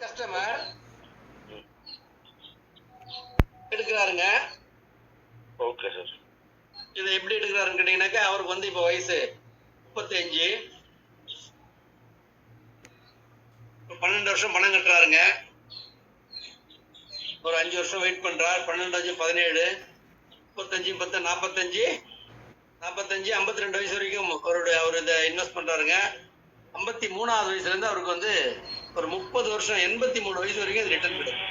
Customer எடுக்கிறாருங்க. Okay sir. இது எப்படி எடுக்கிறாருன்னு கேட்டீங்கன்னாக்கா, அவருக்கு வந்து இப்போ வயசு 35, 12 வருஷம் பணம் கட்டுறாருங்க. ஒரு 5 வருஷம் வெயிட் பண்றார். 12 5 17, 35 10 45, 52 வயசு வரைக்கும் அவர் இதை இன்வெஸ்ட் பண்றாருங்க. 53வது வயசுல இருந்து அவருக்கு வந்து ஒரு 30 வருஷம் 83 வயசு வரைக்கும் அது ரிட்டர்ன் கிடைக்கும்.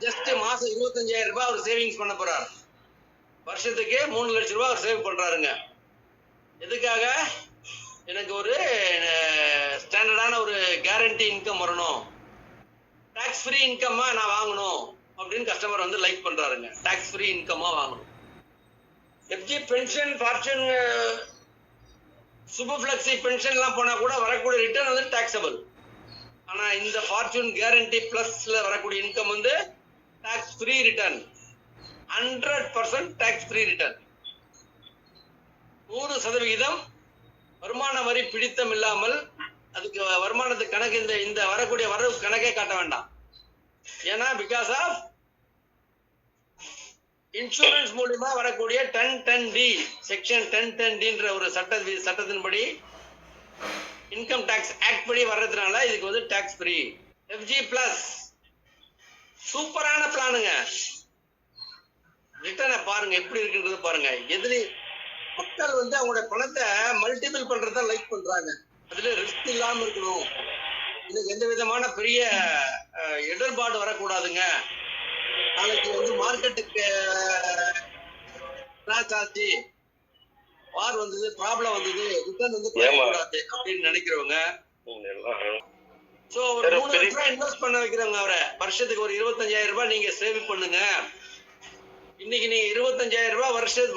ஜஸ்ட் மாசம் 25,000 ரூபாய் அவர் சேவிங்ஸ் பண்ண போறார். வருஷத்துக்கு 3 லட்சம் ரூபாய் அவர் சேவ் பண்றாருங்க. எதுக்காக? எனக்கு ஒரு ஸ்டாண்டர்டான ஒரு கேரண்டி இன்கம் வரணும், டாக்ஸ் ஃப்ரீ இன்கம்மா நான் வாங்கணும் அப்படின்னு கஸ்டமர் வந்து லைக் பண்றாருங்க. டாக்ஸ் ஃப்ரீ இன்கம்மா வாங்கணும். எஃப்ஜி பென்ஷன், ஃபார்ச்சூன், சூப்பர்ஃப்ளெக்ஸி பென்ஷன் எல்லாம் போனா கூட வரக்கூடிய ரிட்டர்ன் வந்து டாக்ஸபிள். ஆனா இந்த ஃபார்ச்சூன் கேரண்டி பிளஸ்ல வரக்கூடிய இன்கம் வந்து tax free return, 100% tax free return. 100% வருமான வரி பிடித்தம் இல்லாமல், அதுக்கு வருமானத்து கணக்கு இந்த வரக்கூடிய வரவு கணக்கே காட்ட வேண்டாம். ஏன்னா பிகாஸ் ஆஃப் இன்சூரன்ஸ் மூலமா வரக்கூடிய 1010D செக்ஷன் 1010Dன்ற ஒரு சட்டத்தின்படி இன்கம் டாக்ஸ் ஆக்ட் படி வர்றதுனால இதுக்கு வந்து டாக்ஸ் ஃப்ரீ. எஃப்ஜி பிளஸ் சூப்பரான பிளானுங்க. ரிட்டர்னை பாருங்க எப்படி இருக்குன்றது பாருங்க. மக்கள் வந்து அவங்களோட பணத்தை மல்டிபிள் பண்றத லைக் பண்றாங்க. அதுல ரிஸ்க் இல்லாம இருக்கணும், இதுக்கு எந்த விதமான பெரிய இடர்பாடு வரக்கூடாதுங்க. நாளைக்கு வந்து மார்க்கெட்டுக்கு கிராஷ் ஆச்சு, வார் வந்தது, ப்ராப்ளம் வந்தது, ரிட்டர்ன் வந்து பண்ணக்கூடாது அப்படின்னு நினைக்கிறவங்க, சோ ஒரு 3 லட்சம் ரூபாய் இன்வெஸ்ட் பண்ண வைக்கிறவங்க, அவரை வருஷத்துக்கு ஒரு 25,000 ரூபாய் நீங்க சேவ் பண்ணுங்க. இன்னைக்கு நீங்க 25,000 ரூபாய்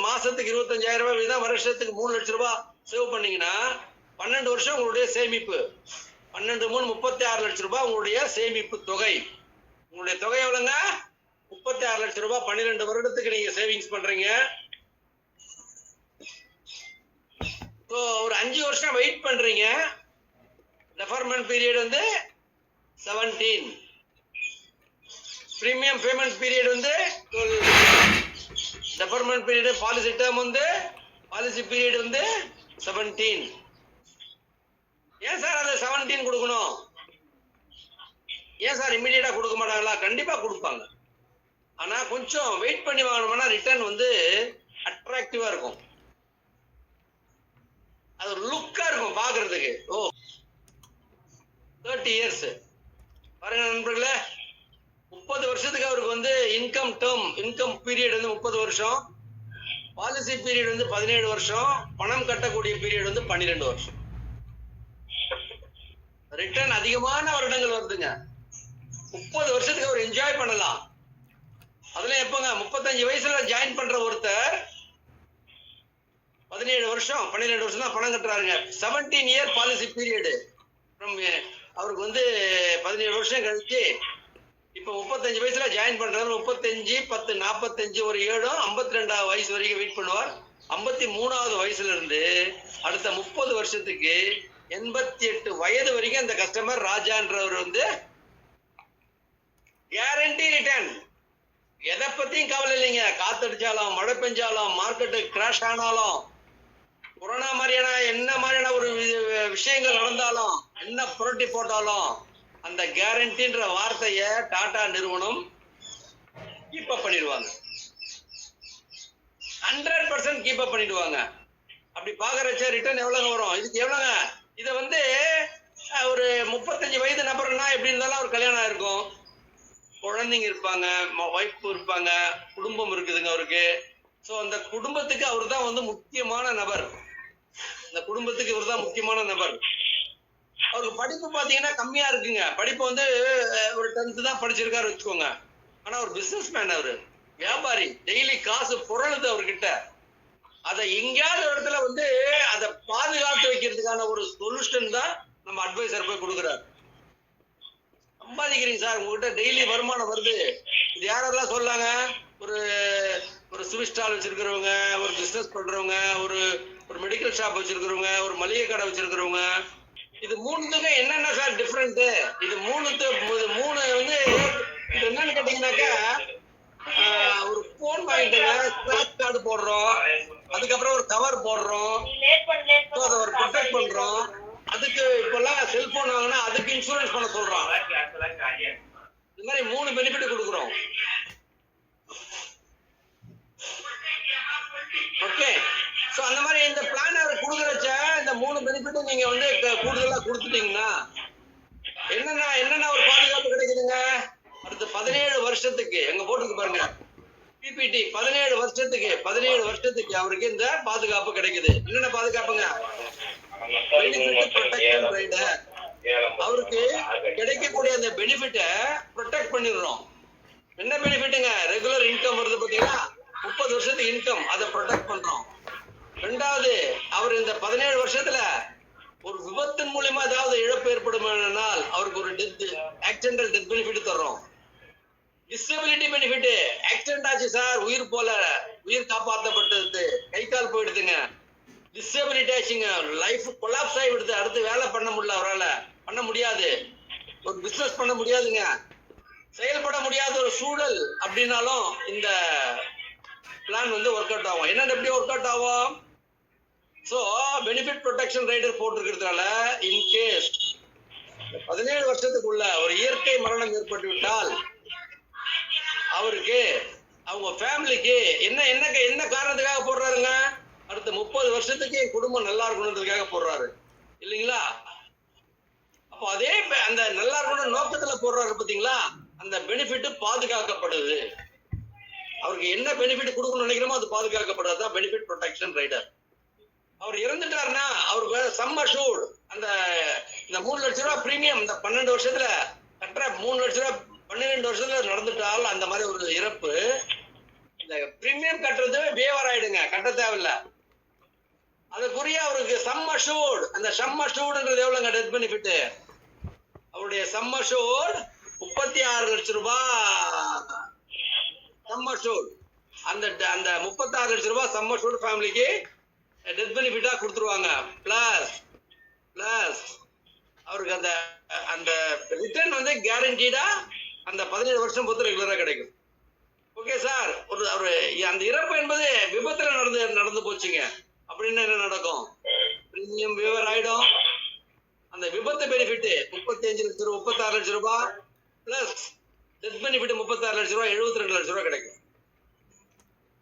மாசத்துக்கு 25,000 ரூபாய் வீதம் வருஷத்துக்கு 3 லட்சம் ரூபாய் சேவ் பண்ணீங்கன்னா 12 வருஷம் உங்களுடைய சேமிப்பு. 12 3 36 லட்சம் ரூபாய் உங்களுடைய சேமிப்பு தொகை. உங்களுடைய தொகை எவ்வளவுங்க? 36 லட்சம் ரூபாய். 12 வருடத்துக்கு நீங்க சேவிங்ஸ் பண்றீங்க. ஒரு 5 வருஷம் வெயிட் பண்றீங்க. டெஃபர்மென்ட் பீரியட் வந்து 17, பிரீமியம் பேமெண்ட் பீரியட் வந்து 12. டெஃபர்மென்ட் பீரியட் பாலிசி டேர்ம் வந்து பாலிசி பீரியட் வந்து 17. ஏன் சார் அது 17 கொடுக்கணும்? ஏன் சார் இமிடியேட்டா கொடுக்க மாட்டாங்களா? கண்டிப்பா கொடுப்பாங்க. ஆனா கொஞ்சம் வெயிட் பண்ணி வாங்கணும்னா ரிட்டர்ன் வந்து அட்ராக்டிவா இருக்கும், அது ஒரு லுக்கா இருக்கும் பாக்குறதுக்கு. 30 இயர்ஸ் பாருங்க நண்பர்களே. 30 வருஷத்துக்கு அவருக்கு வந்து இன்கம் பீரியட் வந்து 30 வருஷம், பாலிசி பீரியட் வந்து 17 வருஷம், பணம் கட்டக்கூடிய பீரியட் வந்து 12 வருஷம். ரிட்டர்ன் அதிகமான வருடங்கள் வருதுங்க. 30 வருஷத்துக்கு அவர் என்ஜாய் பண்ணலாம். அதுல எப்பங்க 35 வயசுல ஜாயின் பண்ற ஒருத்தர் 17 வருஷம் 12 வருஷம் தான் பணம் கட்டுறாருங்க. 17 இயர் பாலிசி பீரியட். அவருக்கு வந்து 17 வருஷம் கழிச்சு இப்ப 35 வயசுல ஜாயின் பண்றாரு. 35 10 45 ஒரு 7 52வது வயசு வரைக்கும் வெயிட் பண்ணுவார். 53வது வயசுல இருந்து அடுத்த 30 வருஷத்துக்கு 88 வயது வரைக்கும் அந்த கஸ்டமர் ராஜான்றவர் வந்து கேரண்டி ரிட்டர்ன். எதை பத்தியும் கவலை இல்லைங்க. காத்தடிச்சாலும், மழை பெஞ்சாலும், மார்க்கெட்டு கிராஷ் ஆனாலும், கொரோனா மாதிரியான என்ன மாதிரியான ஒரு விஷயங்கள் நடந்தாலும், என்ன புரட்டி போட்டாலும், அந்த கேரண்டின்ற வார்த்தைய டாடா நிறுவனம் கீப் அப் பண்ணிடுவாங்க. 100% கீப் அப் பண்ணிடுவாங்க. அப்படி பாக்குறச்ச ரிட்டர்ன் எவ்வளவு வரும்? இதுக்கு எவ்வளவுங்க? இதை வந்து ஒரு 35 வயது நபர்னா எப்படி இருந்தாலும் அவர் கல்யாணம் ஆயிருக்கும், குழந்தைங்க இருப்பாங்க, வைஃப் இருப்பாங்க, குடும்பம் இருக்குதுங்க அவருக்கு. சோ அந்த குடும்பத்துக்கு அவர் தான் வந்து முக்கியமான நபர். இந்த குடும்பத்துக்கு இவர் தான் முக்கியமான நபர். அவருக்கு படிப்பு பாத்தீங்கன்னா கம்மியா இருக்குங்க. படிப்பு வந்து ஒரு 10th தான் படிச்சிருக்காரு வச்சுக்கோங்க. ஆனா ஒரு பிசினஸ் மேன், அவரு வியாபாரி, டெய்லி காசு புரளுது அவர்கிட்ட. அதை எங்கேயாவது இடத்துல வந்து அதை பாதுகாத்து வைக்கிறதுக்கான ஒரு சொல்யூஷன் தான் நம்ம அட்வைசர் போய் கொடுக்குறாரு. சம்பாதிக்கிறீங்க சார், உங்ககிட்ட டெய்லி வருமானம் வருது. இது யாரெல்லாம் சொல்லாங்க? ஒரு ஸ்வீட் ஸ்டால் வச்சிருக்கிறவங்க, ஒரு பிசினஸ் பண்றவங்க, ஒரு மெடிக்கல் ஷாப் வச்சிருக்கிறவங்க, ஒரு மளிகை கடை வச்சிருக்கிறவங்க, இது மூணுத்துக்கு என்னென்ன சார் டிஃபரெண்ட்? இது மூணு வந்து இது என்னன்னு கேட்டீங்கன்னாக்கா, ஒரு போன் வாங்கிட்டுங்க, ஸ்கிராட்ச் கார்டு போடுறோம், அதுக்கப்புறம் ஒரு கவர் போடுறோம், அதை ஒரு ப்ரொடெக்ட் பண்றோம். அதுக்கு இப்பெல்லாம் செல்போன் வாங்கினா அதுக்கு இன்சூரன்ஸ் பண்ண சொல்றோம். இது மாதிரி 3 பெனிஃபிட் கொடுக்குறோம். ஓகே, சோ அந்த மாதிரி இந்த பிளான் அவர் கொடுக்குறச்ச இந்த 3 பெனிஃபிட்டும் நீங்க வந்து கூடுதலா கொடுத்துட்டீங்கன்னா என்னென்ன ஒரு பாதுகாப்பு கிடைக்குதுங்க? அடுத்த 17 வருஷத்துக்கு எங்க போட்டுருக்கு பாருங்க பிபிடி, 17 வருஷத்துக்கு அவருக்கு இந்த பாதுகாப்பு கிடைக்குது. என்னென்ன பாதுகாப்புங்க? Benefit protection rider. அவருக்கு கிடைக்கக்கூடிய அந்த பெனிஃபிட்டை ப்ரொடெக்ட் பண்ணிடுறோம். என்ன பெனிஃபிட்டுங்க? ரெகுலர் இன்கம் வருது பாத்தீங்களா, 30 வருஷத்துக்கு இன்கம், அதை ப்ரொடெக்ட் பண்றோம். ரெண்டாவது, அவர் இந்த 17 வருஷத்துல ஒரு விபத்தின் மூலியமா ஏதாவது இழப்பு ஏற்படுமானால் அவருக்கு ஒரு டெத், ஆக்சிடென்டல் டெத் பெனிஃபிட் தர்றோம். டிசபிலிட்டி பெனிஃபிட், ஆக்சிடென்ட் ஆச்சு சார், உயிர் காப்பாற்றப்பட்டது, கை கால் போயிடுதுங்க, டிசபிலிட்டி ஆச்சுங்க, லைஃப் கொலாப்ஸ் ஆகி விடுது, அடுத்து வேலை பண்ண முடியல, அவரால் பண்ண முடியாது, ஒரு பிசினஸ் பண்ண முடியாதுங்க, செயல்பட முடியாத ஒரு சூழல் அப்படின்னாலும் இந்த பிளான் வந்து ஒர்க் அவுட் ஆகும். என்னென்ன எப்படி ஒர்க் அவுட் ஆகும்? சோ பெனிஃபிட் ப்ரொடெக்ஷன் ரைடர் போட்டிருக்கிறதுனால இன்கேஸ் 17 வருஷத்துக்குள்ள ஒரு இயற்கை மரணம் ஏற்பட்டு விட்டால் அவருக்கு, அவங்க ஃபேமிலிக்கு என்ன காரணத்துக்காக போடுறாருங்க? அடுத்த 30 வருஷத்துக்கு என் குடும்பம் நல்லா இருக்கணுன்றதுக்காக போடுறாரு இல்லைங்களா? அப்போ அதே அந்த நல்லா இருக்கணும் நோக்கத்துல போடுறாரு பாத்தீங்களா, அந்த பெனிஃபிட் பாதுகாக்கப்படுது. அவருக்கு என்ன பெனிஃபிட் கொடுக்கணும்னு நினைக்கிறோமோ அது பாதுகாக்கப்படுறது தான் பெனிஃபிட் ப்ரொடெக்ஷன் ரைடர். அவர் இறந்துட்டாருன்னா அவருக்கு சம் அஷூர்ட், அந்த இந்த 3 லட்சம் ரூபாய் பிரீமியம் இந்த 12 வருஷத்துல கட்டுற 3 லட்சம் ரூபாய் 12 வருஷத்துல நடந்துட்டால் அந்த மாதிரி ஒரு இறப்பு, இந்த பிரீமியம் கட்டுறது வேவர் ஆயிடுங்க, கட்ட தேவையில்ல. அதுக்குரிய அவருக்கு சம் அஷூர்ட், அந்த சம் அஷூர்ட்ன்றது எவ்வளவுங்க டெத் பெனிஃபிட்? அவருடைய சம் அஷூர்ட் 36 லட்சம் ரூபாய் சம் அஷூர்ட். அந்த 36 லட்சம் ரூபாய் சம் அஷூர்ட் ஃபேமிலிக்கு டெத் பெனிஃபிட்டா கொடுத்துருவாங்க. பிளஸ் அவருக்கு அந்த ரிட்டர்ன் வந்து கேரண்டீடா அந்த 17 வருஷம் பொறுத்து ரெகுலரா கிடைக்கும். ஓகே சார், ஒரு அந்த இறப்பு என்பது விபத்துல நடந்து போச்சுங்க அப்படின்னு என்ன நடக்கும்? பிரீமியம் வேவர் ஆயிடும். அந்த விபத்து பெனிஃபிட் 35 லட்சம் ரூபாய் 36 லட்சம் ரூபாய் பிளஸ் டெத் பெனிஃபிட் 36 லட்சம் ரூபாய் 72 லட்சம் ரூபாய் கிடைக்கும்.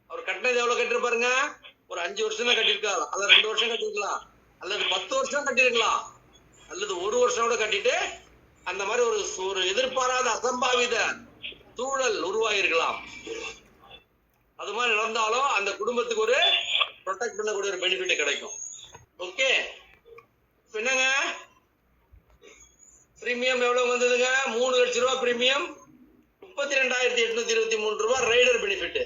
அவர் கட்டினது எவ்வளவு கட்டிருப்பாருங்க? ஒரு 5 வருஷம் தான் கட்டிருக்கலாம், அல்லது 2 வருஷம் கட்டிருக்கலாம், அல்லது 10 வருஷம் கட்டிருக்கலாம், அல்லது 1 வருஷம் கூட கட்டிட்டு அந்த மாதிரி ஒரு எதிர்பாராத அசம்பாவித சூழல் உருவாகிருக்கலாம். அது மாதிரி நடந்தாலும் அந்த குடும்பத்துக்கு ஒரு ப்ரொடெக்ட் பண்ணக்கூடிய ஒரு பெனிஃபிட் கிடைக்கும். ஓகே, என்னங்க பிரீமியம் எவ்வளவு வந்ததுங்க? 3 லட்சம் ரூபாய் பிரீமியம், 32,823 ரூபாய் ரைடர் பெனிஃபிட்.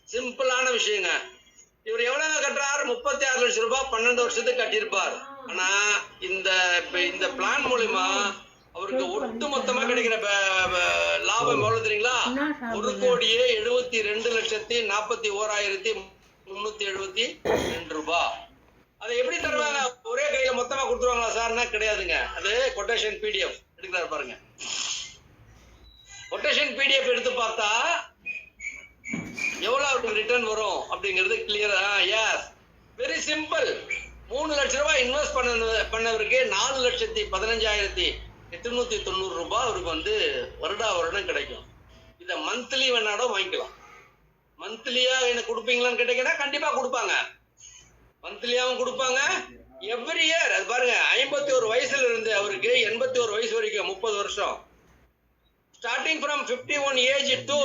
சிம்பிளான விஷயங்க. இவர் எவ்வளவு கட்டுறாரு? 36 லட்சம் ரூபாய் 12 வருஷத்துக்கு கட்டியிருப்பார். ஆனா இந்த பிளான் மூலமா அவருக்கு ஒட்டு மொத்தமா கிடைக்கிற லாபம் எவ்வளவு தெரியுங்களா? 1,72,41,372 ரூபாய். அதை எப்படி தருவாங்க? ஒரே கையில மொத்தமா கொடுத்துருவாங்களா சார்னா? கிடையாதுங்க. அது கொட்டேஷன் பிடிஎஃப் எடுக்கிறாரு பாருங்க. கொட்டேஷன் பிடிஎஃப் எடுத்து பார்த்தா எவ்வளவு அவருக்கு ரிட்டர்ன் வரும் அப்படிங்கிறது கிளியரா? S, very simple. 3 லட்சம் ரூபாய் இன்வெஸ்ட் பண்ணவருக்கு 4,15,890 ரூபாய் அவருக்கு வந்து வருடம் கிடைக்கும். இத மந்த்லி வேணாலும் வாங்கிக்கலாம். மந்த்லியா எனக்கு கொடுப்பீங்களான்னு கேட்டீங்கன்னா கண்டிப்பா கொடுப்பாங்க, மந்த்லியாவும் கொடுப்பாங்க, எவ்ரி இயர். அது பாருங்க, 51 வயசுல இருந்து அவருக்கு 81 வயசு வரைக்கும் 30 வருஷம், starting from 51 age to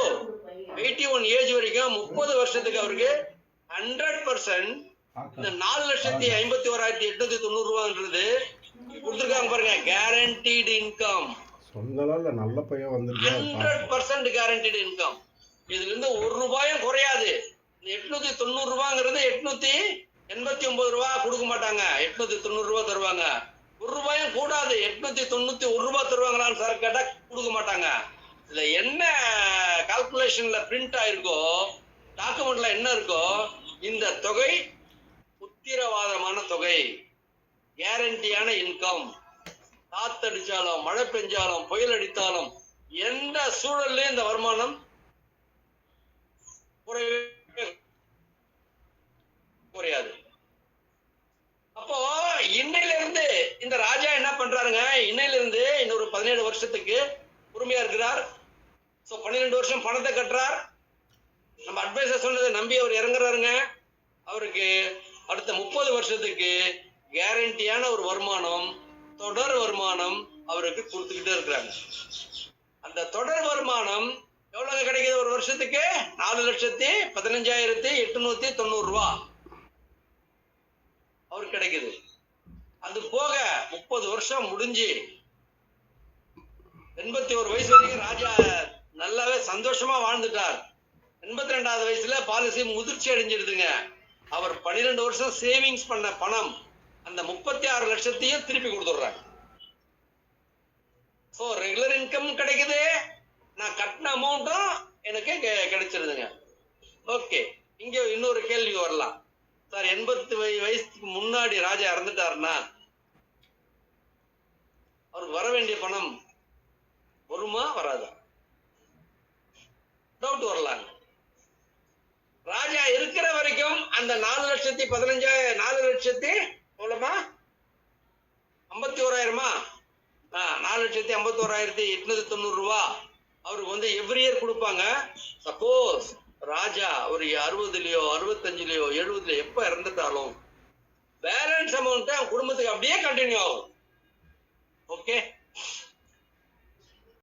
81 age வரைக்கும் 30 வருஷத்துக்கு அவருக்கு 100% இந்த 4,51,890 ரூபான்றது கொடுத்துருக்காங்க பாருங்க. கேரண்டீடு இன்கம், சொந்தல நல்ல பையன் வந்திருக்கான். 100% கேரண்டீடு இன்கம். இதுல இருந்து 1 ரூபாயும் குறையாது. 890 ரூபாங்கிறது 889 ரூபாய் கொடுக்க மாட்டாங்க, 890 ரூபாய் தருவாங்க. 1 ரூபாயும் கூடாது, 891 ரூபாய் தருவாங்களான்னு சார் கேட்டா கொடுக்க மாட்டாங்க. இதுல என்ன கால்குலேஷன்ல பிரிண்ட் ஆயிருக்கோ, டாக்குமெண்ட்ல என்ன இருக்கோ, இந்த தொகை உத்திரவாதமான தொகை, கேரண்டியான இன்கம். காத்தடிச்சாலும் மழை பெஞ்சாலும் புயல் அடித்தாலும் எந்த சூழல்லையும் இந்த வருமானம் குறையாது. அப்போ இன்னையில இருந்து இந்த ராஜா என்ன பண்றாருங்க, இன்னையில இருந்து இன்னொரு 17 வருஷத்துக்கு பொறுமையா இருக்கிறார். 12 வருஷம் பணத்தை கட்டுறார். நம்ம அட்வைசர் சொன்னதை நம்பி அவர் இறங்குறாருங்க. அவருக்கு அடுத்த 30 வருஷத்துக்கு கேரண்டியான ஒரு வருமானம், தொடர் வருமானம் அவருக்கு கொடுத்துக்கிட்டே இருக்கிறாங்க. அந்த தொடர் வருமானம் எவ்வளவு கிடைக்குது ஒரு வருஷத்துக்கு? 4,15,890 ரூபாய் அவருக்கு கிடைக்குது. அது போக 30 வருஷம் முடிஞ்சு 81 வயசு வரைக்கும் ராஜா நல்லாவே சந்தோஷமா வாழ்ந்துட்டார். 82வது வயசுல பாலிசி முதிர்ச்சி அடைஞ்சிருதுங்க. அவர் 12 வருஷம் சேவிங்ஸ் பண்ண பணம் அந்த 36 லட்சத்தையும் திருப்பி கொடுத்துடுறாங்க. சோ ரெகுலர் இன்கம் கிடைக்குது, நான் கட்டின அமௌண்ட்டும் எனக்கு கிடைச்சிருதுங்க. ஓகே, இங்க இன்னொரு கேள்வி வரலாம். சார் 80 வயசுக்கு முன்னாடி ராஜா இறந்துட்டாருன்னா அவருக்கு வர வேண்டிய பணம் வருமா வராதா? டவுட் வரலாங்க. ராஜா இருக்கிற வரைக்கும் அந்த 4,15,000 எவ்வளவுமா? 51,000மா? 4,51,890 ரூபாய் அவருக்கு வந்து எவ்ரி இயர் கொடுப்பாங்க. சப்போஸ் ராஜா ஒரு 60லயோ 65லயோ 70லயோ எப்ப இறந்துட்டாலும் பேலன்ஸ் அமௌண்ட் குடும்பத்துக்கு அப்படியே கண்டினியூ ஆகும். ஓகே.